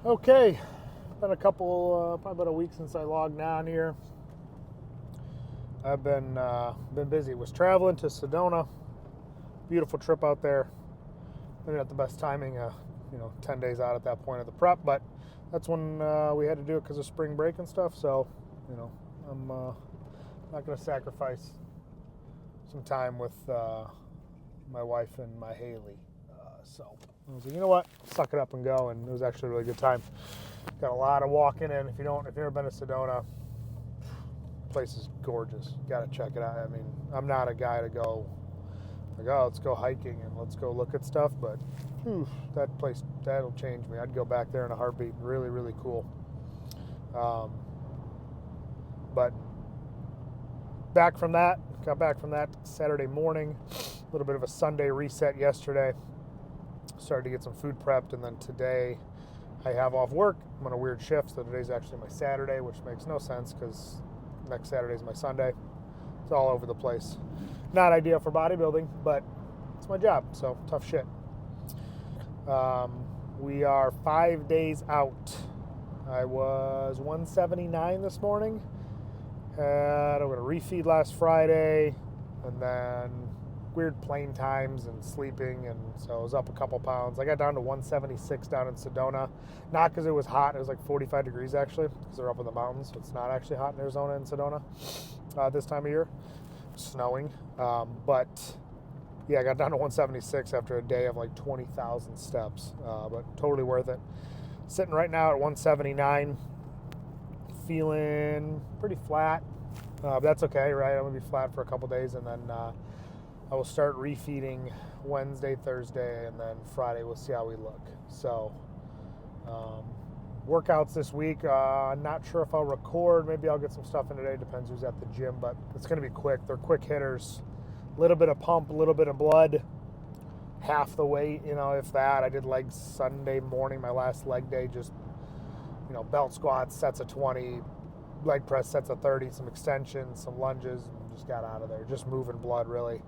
Okay, been a couple, probably about a week since I logged on here. I've been busy. Was traveling to Sedona. Beautiful trip out there. Maybe not the best timing, 10 days out at that point of the prep, but that's when we had to do it because of spring break and stuff. So, I'm not going to sacrifice some time with my wife and my Haley. So I was like, you know what, suck it up and go, and it was actually a really good time. Got a lot of walking in. If you've never been to Sedona, the place is gorgeous. You got to check it out. I mean, I'm not a guy to go like, oh, let's go hiking and let's go look at stuff, but that place, that'll change me. I'd go back there in a heartbeat. Really, really cool. But got back from that Saturday morning. A little bit of a Sunday reset yesterday. Started to get some food prepped, and then today I have off work. I'm on a weird shift, so today's actually my Saturday, which makes no sense because next Saturday is my Sunday. It's all over the place. Not ideal for bodybuilding, but it's my job, so tough shit. We are 5 days out. I was 179 this morning. Had a refeed last Friday, and then weird plane times and sleeping, and so I was up a couple pounds. I got down to 176 down in Sedona, not because it was hot. It was like 45 degrees actually, because they're up in the mountains, so it's not actually hot in Arizona and Sedona this time of year. Snowing, but yeah, I got down to 176 after a day of like 20,000 steps, but totally worth it. Sitting right now at 179, feeling pretty flat. But that's okay, right? I'm gonna be flat for a couple days, and then I will start refeeding Wednesday, Thursday, and then Friday we'll see how we look. So workouts this week, not sure if I'll record. Maybe I'll get some stuff in today, depends who's at the gym, but it's going to be quick. They're quick hitters. A little bit of pump, a little bit of blood, half the weight, if that. I did legs Sunday morning, my last leg day, just belt squats, sets of 20, leg press sets of 30, some extensions, some lunges, and just got out of there. Just moving blood, really.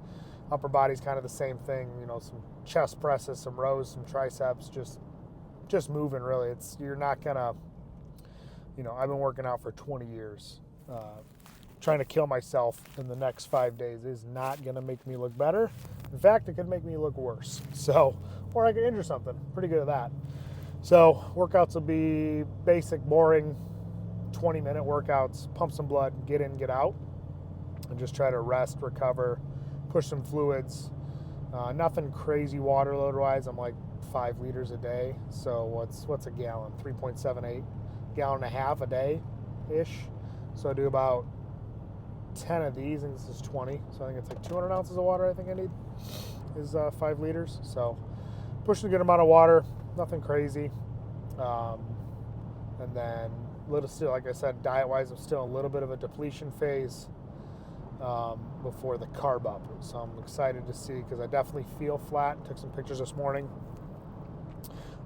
Upper body's kind of the same thing, some chest presses, some rows, some triceps, just moving, really. You're not gonna, I've been working out for 20 years. Trying to kill myself in the next 5 days is not gonna make me look better. In fact, it could make me look worse. So, or I could injure something. Pretty good at that. So workouts will be basic, boring, 20-minute workouts, pump some blood, get in, get out, and just try to rest, recover, push some fluids. Nothing crazy water load wise. I'm like 5 liters a day. So what's a gallon? 3.78, gallon and a half a day ish. So I do about 10 of these, and this is 20. So I think it's like 200 ounces of water I think I need is 5 liters. So pushing a good amount of water, nothing crazy. And then still, like I said, diet wise, I'm still in a little bit of a depletion phase before the carb up. So I'm excited to see, because I definitely feel flat. Took some pictures this morning.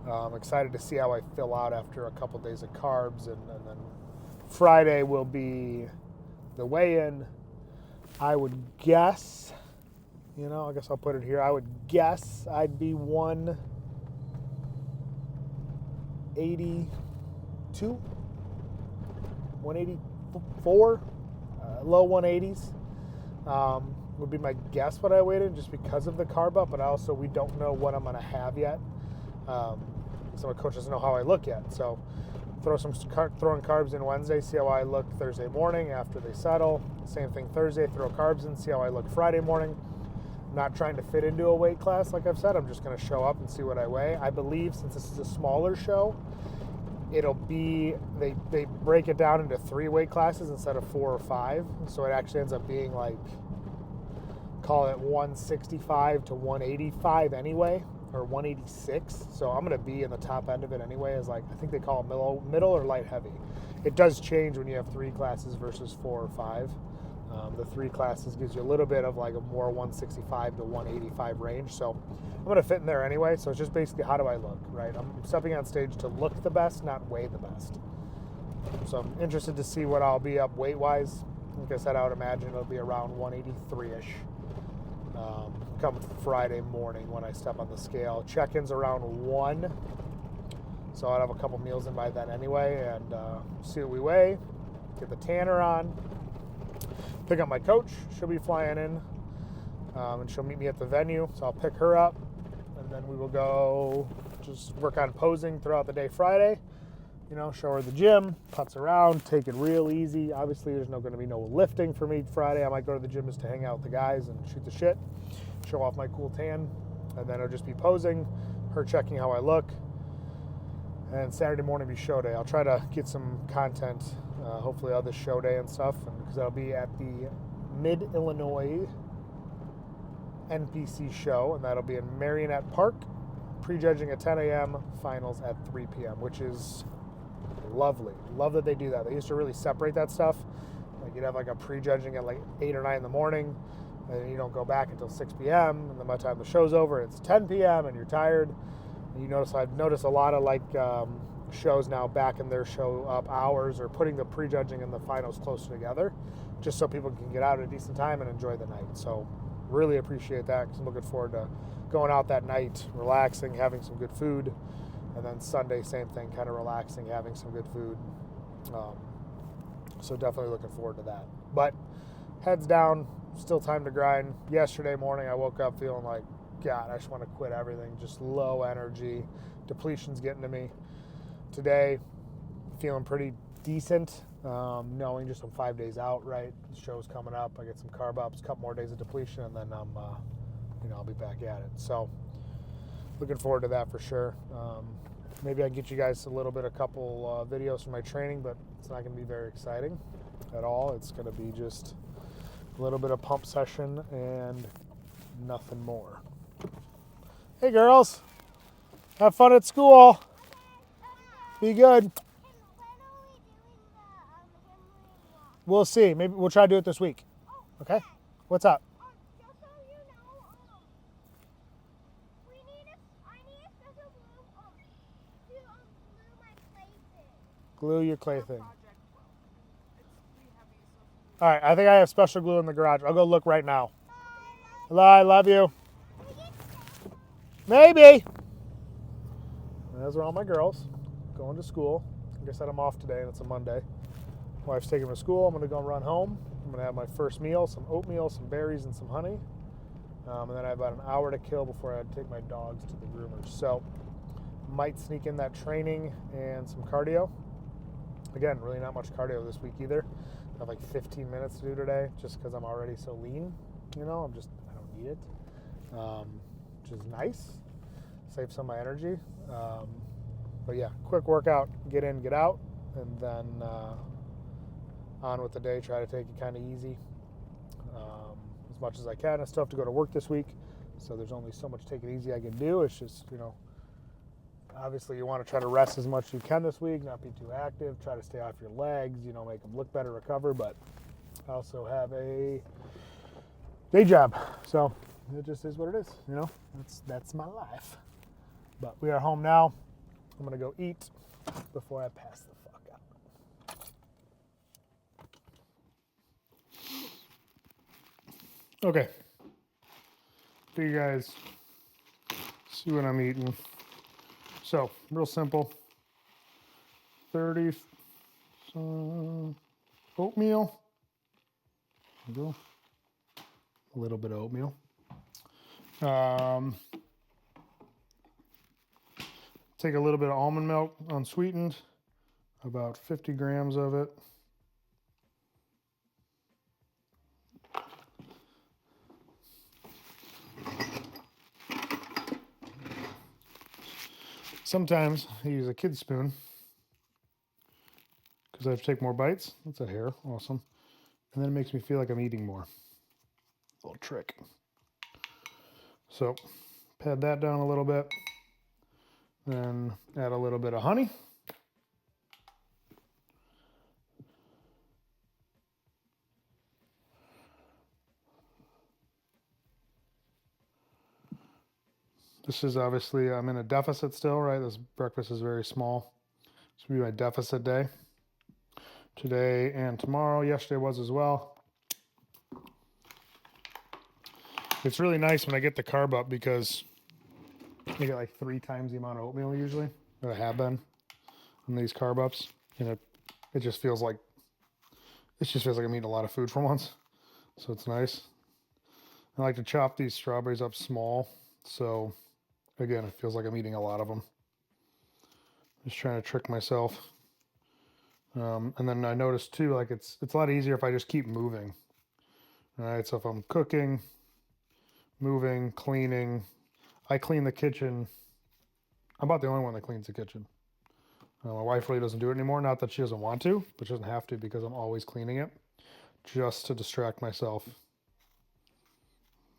I'm excited to see how I fill out after a couple days of carbs, and then Friday will be the weigh-in. I would guess, I guess I'll put it here. I would guess I'd be 182, 184, low 180s. Would be my guess what I weighed in, just because of the carb up, but also we don't know what I'm going to have yet. So my coach doesn't know how I look yet. So throwing carbs in Wednesday, see how I look Thursday morning after they settle. Same thing Thursday, throw carbs in, see how I look Friday morning. I'm not trying to fit into a weight class, like I've said. I'm just going to show up and see what I weigh. I believe since this is a smaller show, it'll be, they break it down into 3 weight classes instead of 4 or 5. So it actually ends up being like, call it 165 to 185 anyway, or 186. So I'm going to be in the top end of it anyway, as like, I think they call it middle or light heavy. It does change when you have 3 classes versus 4 or 5. The 3 classes gives you a little bit of like a more 165 to 185 range. So I'm going to fit in there anyway. So it's just basically, how do I look, right? I'm stepping on stage to look the best, not weigh the best. So I'm interested to see what I'll be up weight-wise. Like I said, I would imagine it'll be around 183-ish come Friday morning when I step on the scale. Check-in's around 1. So I'd have a couple meals in by then anyway, and see what we weigh, get the tanner on, pick up my coach. She'll be flying in, and she'll meet me at the venue. So I'll pick her up, and then we will go just work on posing throughout the day Friday. You know, show her the gym, putz around, take it real easy. Obviously, there's going to be no lifting for me Friday. I might go to the gym just to hang out with the guys and shoot the shit, show off my cool tan, and then it'll just be posing, her checking how I look. And Saturday morning will be show day. I'll try to get some content, hopefully on this show day and stuff, because I'll be at the Mid-Illinois NPC show, and that'll be in Marionette Park, prejudging at 10 a.m., finals at 3 p.m., which is lovely. Love that they do that. They used to really separate that stuff. Like you'd have like a prejudging at like 8 or 9 in the morning, and you don't go back until 6 p.m. And then by the time the show's over, it's 10 p.m. and you're tired. And I've noticed a lot of like shows now backing their show up hours or putting the prejudging and the finals closer together, just so people can get out at a decent time and enjoy the night. So really appreciate that, because I'm looking forward to going out that night, relaxing, having some good food. And then Sunday, same thing, kind of relaxing, having some good food. So definitely looking forward to that. But heads down, still time to grind. Yesterday morning, I woke up feeling like, God, I just want to quit everything. Just low energy, depletion's getting to me. Today, feeling pretty decent, knowing just I'm 5 days out, right? The show's coming up. I get some carb ups, a couple more days of depletion, and then I'll be back at it. So looking forward to that for sure. Maybe I can get you guys a couple videos from my training, but it's not going to be very exciting at all. It's going to be just a little bit of pump session and nothing more. Hey girls, have fun at school. Be good. We'll see. Maybe we'll try to do it this week. Okay? What's up? Glue your clay thing. All right, I think I have special glue in the garage. I'll go look right now. Hello, I love you. Maybe. Those are all my girls going to school. Like I said, I'm off today, and it's a Monday. Wife's taking me to school. I'm going to go run home. I'm going to have my first meal, some oatmeal, some berries, and some honey. And then I have about an hour to kill before I take my dogs to the groomers. So, might sneak in that training and some cardio. Again, really not much cardio this week either. I have like 15 minutes to do today just because I'm already so lean. You know, I don't need it. Which is nice. Saves some of my energy. But yeah, quick workout, get in, get out, and then on with the day. Try to take it kind of easy as much as I can. I still have to go to work this week, so there's only so much take it easy I can do. It's just, obviously you want to try to rest as much as you can this week, not be too active, try to stay off your legs, make them look better, recover, but I also have a day job, so it just is what it is, that's my life. But we are home now. I'm going to go eat before I pass the fuck out. Okay. So you guys see what I'm eating. So, real simple. 30 oatmeal. There you go. A little bit of oatmeal. Take a little bit of almond milk, unsweetened, about 50 grams of it. Sometimes I use a kid's spoon because I have to take more bites. That's a hair, awesome. And then it makes me feel like I'm eating more. Little trick. So, pad that down a little bit. Then add a little bit of honey. This is obviously, I'm in a deficit still, right? This breakfast is very small. This will be my deficit day. Today and tomorrow. Yesterday was as well. It's really nice when I get the carb up because I get like 3 times the amount of oatmeal usually, that I have been. in these carb ups, and it just feels like I'm eating a lot of food for once. So it's nice. I like to chop these strawberries up small. So again, it feels like I'm eating a lot of them. Just trying to trick myself. And then I noticed too, like it's a lot easier if I just keep moving. All right, so if I'm cooking, moving, cleaning, I clean the kitchen. I'm about the only one that cleans the kitchen. My wife really doesn't do it anymore. Not that she doesn't want to, but she doesn't have to because I'm always cleaning it just to distract myself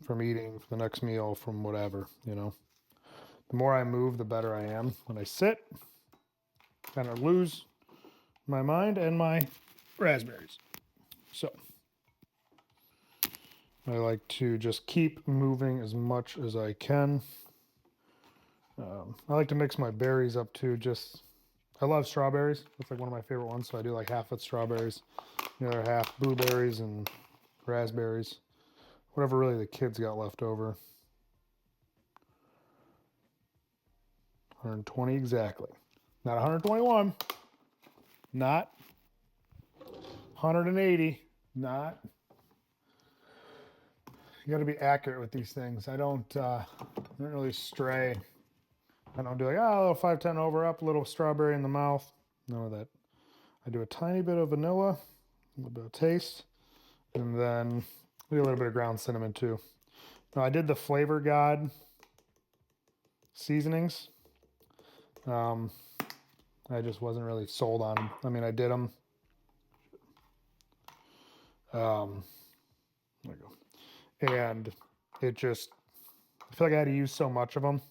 from eating, from the next meal, from whatever, you know. The more I move, the better I am. When I sit, kind of lose my mind and my raspberries. So I like to just keep moving as much as I can. I like to mix my berries up too. I love strawberries. It's like one of my favorite ones. So I do like half with strawberries, the other half blueberries and raspberries. Whatever really the kids got left over. 120 exactly. Not 121. Not 180. Not. You got to be accurate with these things. I don't really stray. I don't do like, a little 510 over, up, a little strawberry in the mouth. None of that. I do a tiny bit of vanilla, a little bit of taste, and then maybe a little bit of ground cinnamon too. Now I did the Flavor God seasonings. I just wasn't really sold on them. I mean, I did them. There we go. And it just, I feel like I had to use so much of them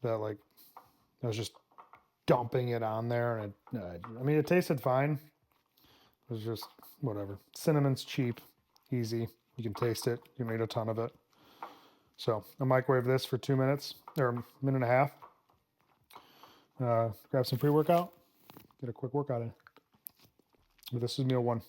that like I was just dumping it on there, and I mean, it tasted fine. It was just whatever. Cinnamon's cheap, easy. You can taste it. You can eat a ton of it. So I microwave this for 2 minutes or a minute and a half. Grab some pre-workout. Get a quick workout in. But this is meal one.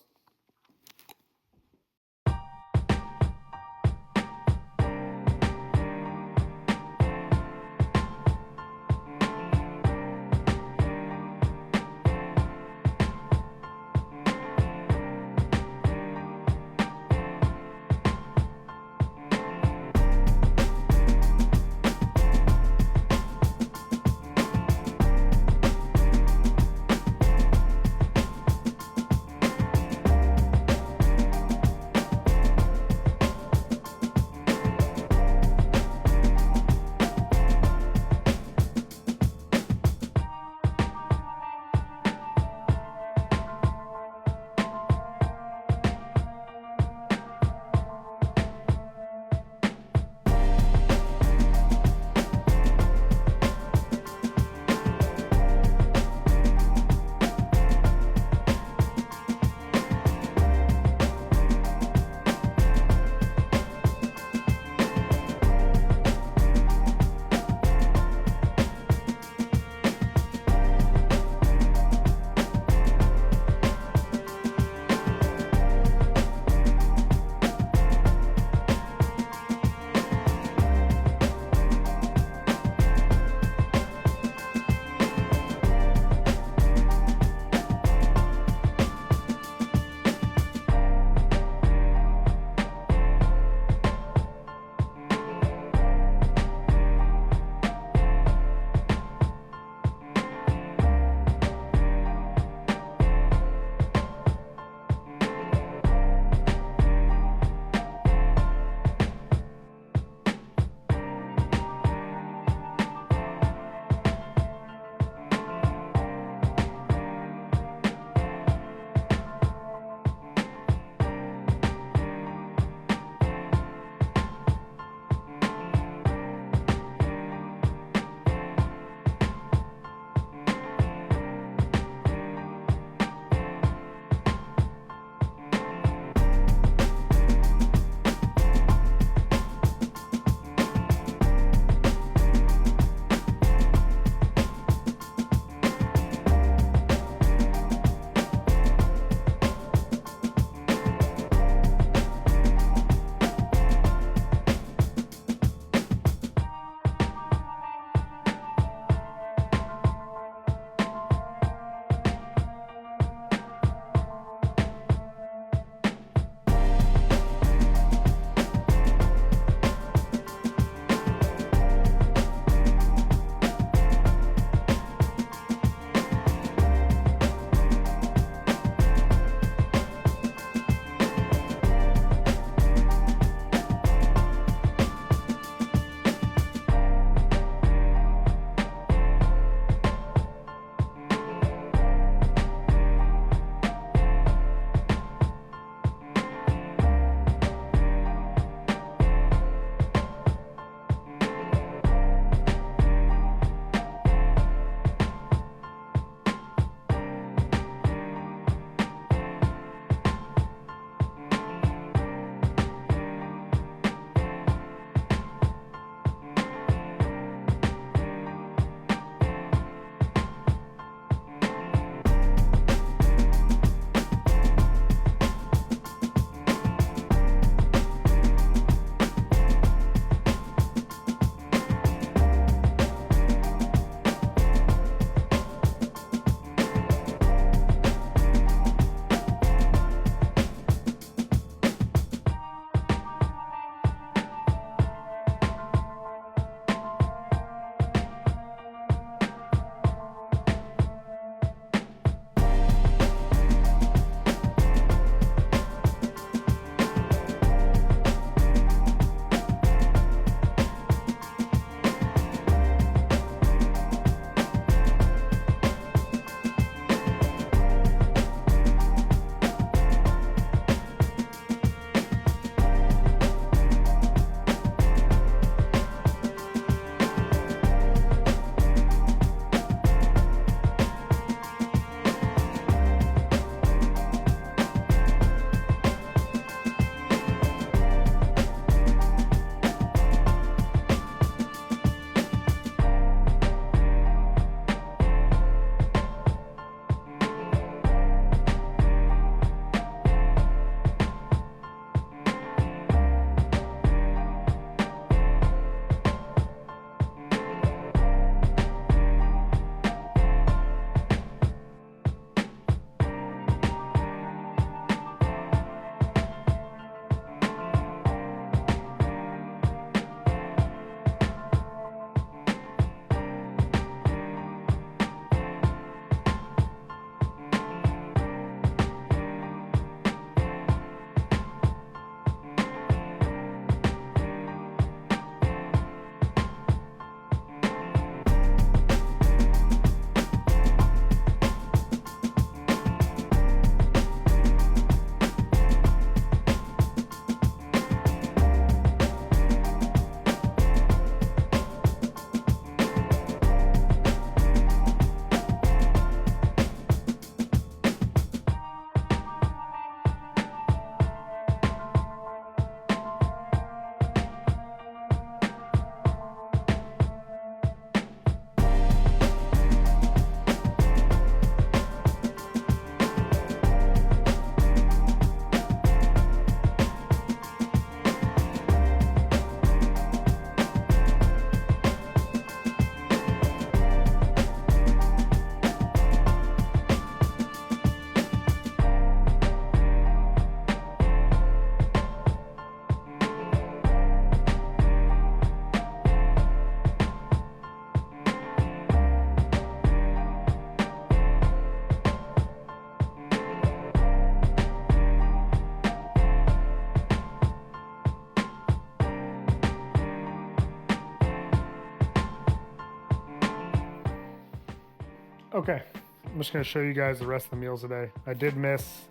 Okay, I'm just gonna show you guys the rest of the meals today. I did miss,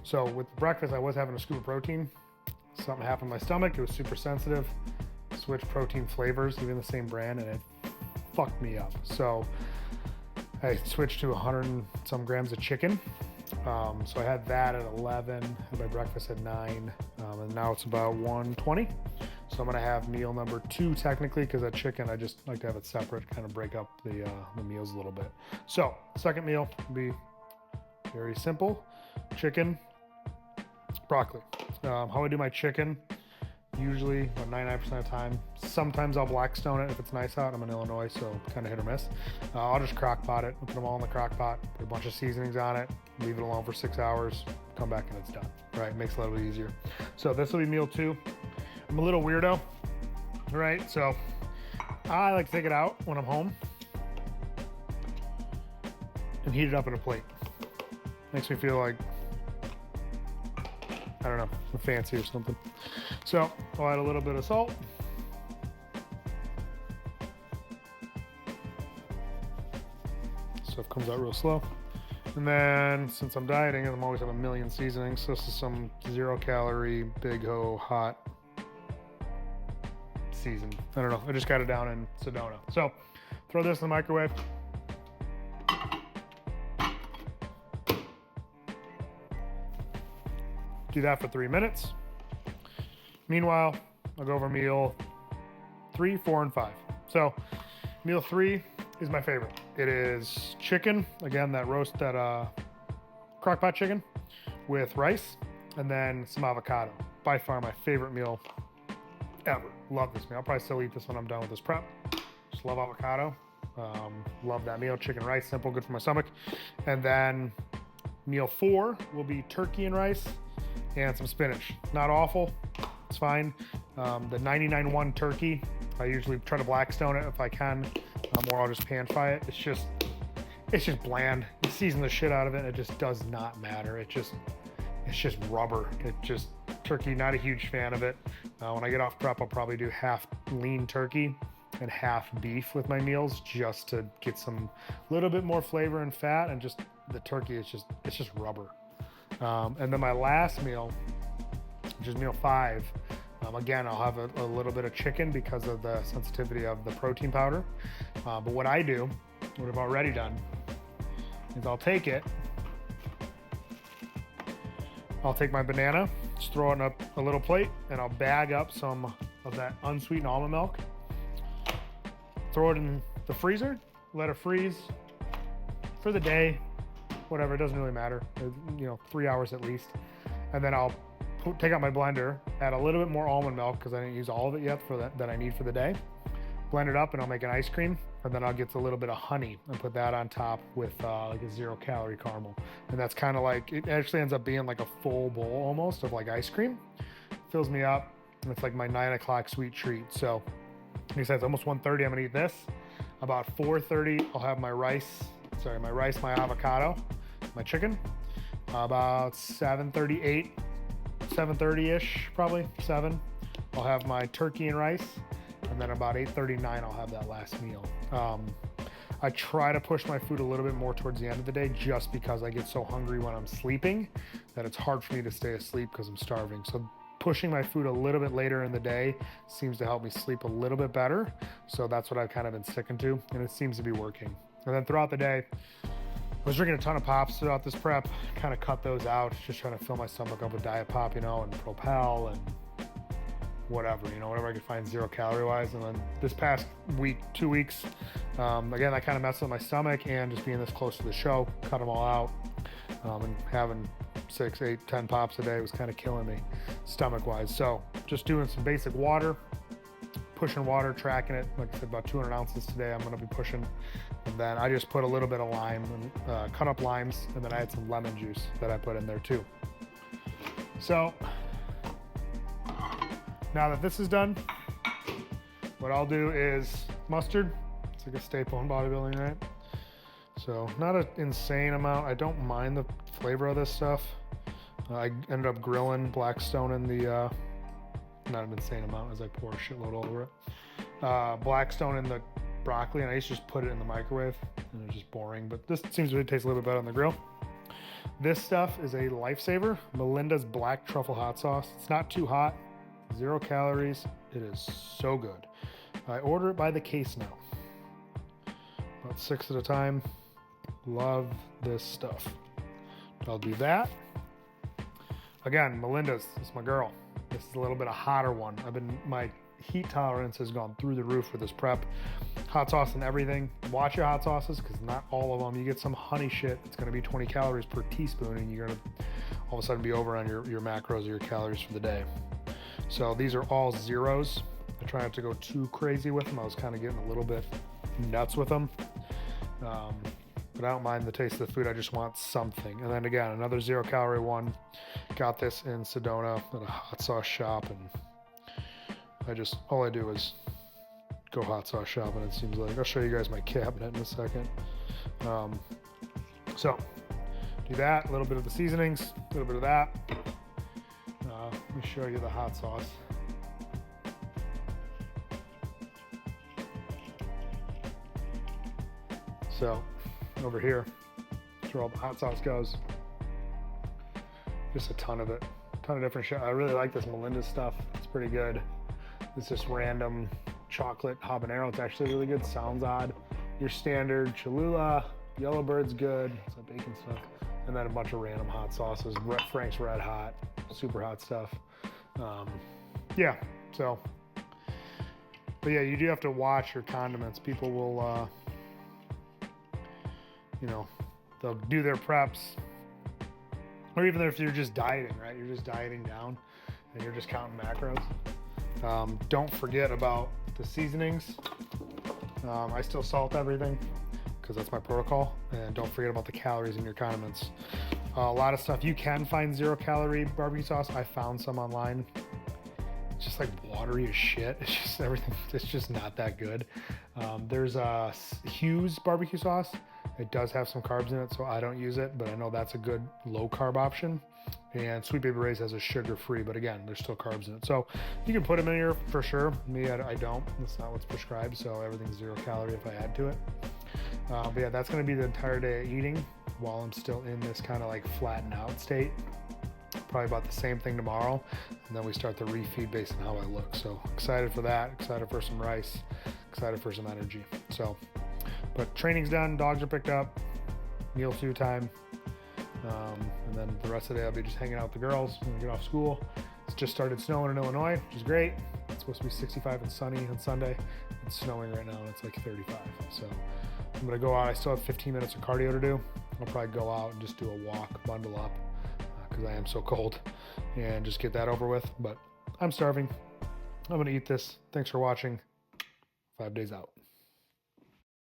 so with breakfast, I was having a scoop of protein. Something happened in my stomach, it was super sensitive. Switched protein flavors, even the same brand, and it fucked me up. So I switched to 100 and some grams of chicken. So I had that at 11, had my breakfast at 9, and now it's about 1:20. So I'm gonna have meal number 2 technically, because that chicken, I just like to have it separate, kind of break up the meals a little bit. So second meal will be very simple: chicken, broccoli. How I do my chicken, usually about 99% of the time. Sometimes I'll blackstone it if it's nice out. I'm in Illinois, so kind of hit or miss. I'll just crock pot it, put them all in the crock pot, put a bunch of seasonings on it, leave it alone for 6 hours, come back and it's done, right? Makes it a little easier. So this will be meal 2. I'm a little weirdo, right? So I like to take it out when I'm home and heat it up in a plate. Makes me feel like, I don't know, fancy or something. So I'll add a little bit of salt. Stuff comes out real slow. And then since I'm dieting, I'm always have a million seasonings. So this is some 0 calorie, big ho, hot season. I don't know, I just got it down in Sedona. So throw this in the microwave. Do that for 3 minutes. Meanwhile, I'll go over meal 3, 4, and 5. So meal 3 is my favorite. It is chicken, again, that crock pot chicken with rice, and then some avocado. By far my favorite meal ever. Love this meal. I'll probably still eat this when I'm done with this prep. Just love avocado. Love that meal. Chicken, rice, simple, good for my stomach. And then meal 4 will be turkey and rice and some spinach. Not awful, it's fine. The 99.1 turkey, I usually try to blackstone it if I can, or I'll just pan fry it. It's just bland. You season the shit out of it, and it just does not matter. It's just rubber. Turkey, not a huge fan of it. When I get off prep, I'll probably do half lean turkey and half beef with my meals, just to get some little bit more flavor and fat, and just the turkey is just rubber. And then my last meal, which is meal 5, again, I'll have a little bit of chicken because of the sensitivity of the protein powder. But what I do, what I've already done, is I'll take my banana, just throw it in a little plate, and I'll bag up some of that unsweetened almond milk, throw it in the freezer, let it freeze for the day, whatever, it doesn't really matter, 3 hours at least. And then I'll take out my blender, add a little bit more almond milk because I didn't use all of it yet that I need for the day. Blend it up and I'll make an ice cream, and then I'll get a little bit of honey and put that on top with like a 0 calorie caramel. And that's kind of like, it actually ends up being like a full bowl almost of like ice cream. Fills me up, and it's like my 9 o'clock sweet treat. So like I said, it's almost 1:30, I'm gonna eat this. About 4:30, I'll have my rice, my avocado, my chicken. About 7:38, 7:30-ish, probably 7, I'll have my turkey and rice, and then about 8:39 I'll have that last meal. I try to push my food a little bit more towards the end of the day, just because I get so hungry when I'm sleeping that it's hard for me to stay asleep because I'm starving. So pushing my food a little bit later in the day seems to help me sleep a little bit better. So that's what I've kind of been sticking to, and it seems to be working. And then throughout the day, I was drinking a ton of pops throughout this prep, kind of cut those out, just trying to fill my stomach up with Diet Pop, and Propel and whatever, whatever I could find 0 calorie wise. And then this past week, 2 weeks, again, I kind of messed with my stomach, and just being this close to the show, cut them all out, and having 6, 8, 10 pops a day was kind of killing me stomach wise. So just doing some basic water, pushing water, tracking it. Like I said, about 200 ounces today I'm gonna be pushing. And then I just put a little bit of lime, and cut up limes, and then I had some lemon juice that I put in there too. So now that this is done, what I'll do is mustard. It's like a staple in bodybuilding, right? So not an insane amount. I don't mind the flavor of this stuff. I ended up grilling Blackstone in the, not an insane amount as I pour a shitload over it. Blackstone in the broccoli, and I used to just put it in the microwave, and it was just boring. But this seems to taste a little bit better on the grill. This stuff is a lifesaver. Melinda's Black Truffle Hot Sauce. It's not too hot, 0 calories. It is so good. I order it by the case now. About 6 at a time. Love this stuff. I'll do that. Again, Melinda's, this is my girl. This is a little bit a hotter one. My heat tolerance has gone through the roof with this prep. Hot sauce and everything. Watch your hot sauces, because not all of them. You get some honey shit, it's gonna be 20 calories per teaspoon, and you're gonna all of a sudden be over on your macros or your calories for the day. So these are all zeros. I try not to go too crazy with them. I was kind of getting a little bit nuts with them. But I don't mind the taste of the food. I just want something. And then again, another 0 calorie one. Got this in Sedona at a hot sauce shop, and all I do is go hot sauce shopping, it seems like. I'll show you guys my cabinet in a second. So do that, a little bit of the seasonings, a little bit of that. Let me show you the hot sauce. So over here, that's where all the hot sauce goes. Just a ton of it, a ton of different shit. I really like this Melinda's stuff. It's pretty good. It's just random chocolate habanero. It's actually really good. Sounds odd. Your standard Cholula, Yellowbird's good. It's like bacon stuff. And then a bunch of random hot sauces. Frank's Red Hot, super hot stuff. Yeah, so. But yeah, you do have to watch your condiments. People will, they'll do their preps. Or even if you're just dieting, right? You're just dieting down and you're just counting macros. Don't forget about the seasonings. I still salt everything because that's my protocol. And don't forget about the calories in your condiments. A lot of stuff, you can find 0 calorie barbecue sauce. I found some online. It's just like watery as shit. It's just everything. It's just not that good. There's a Hughes barbecue sauce. It does have some carbs in it, so I don't use it, but I know that's a good low carb option. And Sweet Baby Ray's has a sugar-free, but again, there's still carbs in it. So you can put them in here for sure. Me, I don't. That's not what's prescribed, so everything's 0 calorie if I add to it. But yeah, that's gonna be the entire day of eating while I'm still in this kind of like flatten out state. Probably about the same thing tomorrow, and then we start the refeed based on how I look. So excited for that, excited for some rice, excited for some energy. So, but training's done, dogs are picked up, meal 2 time. And then the rest of the day I'll be just hanging out with the girls when we get off school. It's just started snowing in Illinois, which is great. It's supposed to be 65 and sunny on Sunday. It's snowing right now and it's like 35. So I'm gonna go out. I still have 15 minutes of cardio to do. I'll probably go out and just do a walk, bundle up, because I am so cold, and just get that over with. But I'm starving. I'm gonna eat this. Thanks for watching. 5 days out.